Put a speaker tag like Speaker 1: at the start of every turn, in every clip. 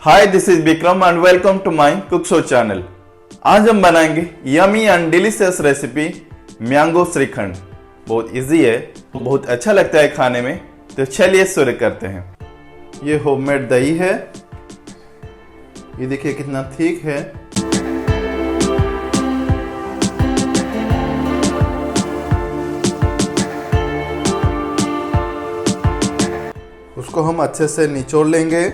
Speaker 1: Hi this is Vikram and welcome to my cook show channel. आज हम बनाएंगे yummy and delicious recipe mango shrikhand. बहुत easy है, बहुत अच्छा लगता है खाने में। तो चलिए शुरू करते हैं। ये होममेड दही है, ये देखिए कितना थिक है। उसको हम अच्छे से निचोड़ लेंगे।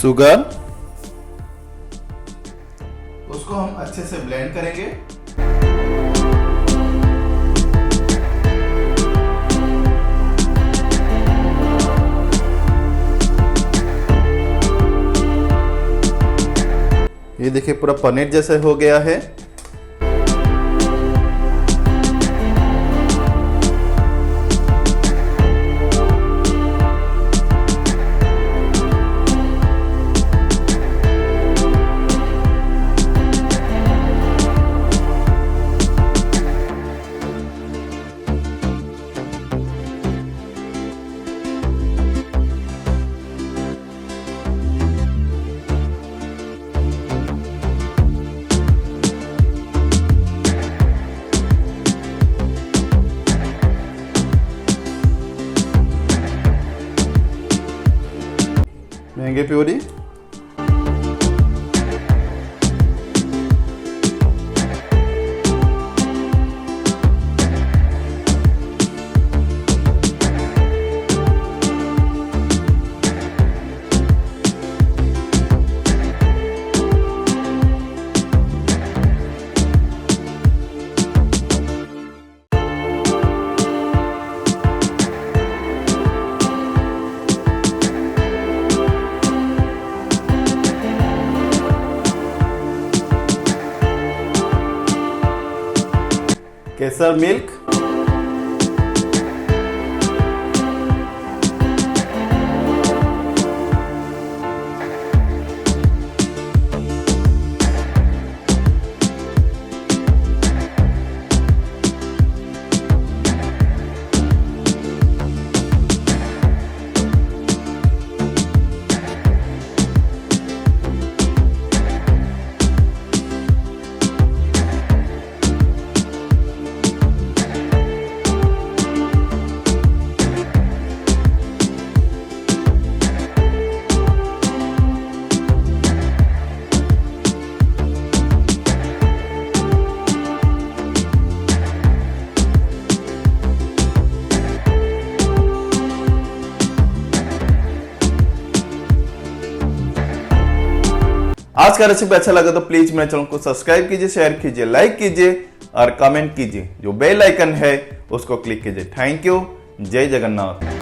Speaker 1: शुगर, उसको हम अच्छे से ब्लेंड करेंगे। ये देखिए पूरा पनीर जैसे हो गया है। मैंगो प्यूरी, केसर मिल्क, आज का रेसिपी अच्छा लगा तो प्लीज मेरे चैनल को सब्सक्राइब कीजिए, शेयर कीजिए, लाइक कीजिए और कमेंट कीजिए। जो बेल आइकन है उसको क्लिक कीजिए। Thank you. जय जगन्नाथ।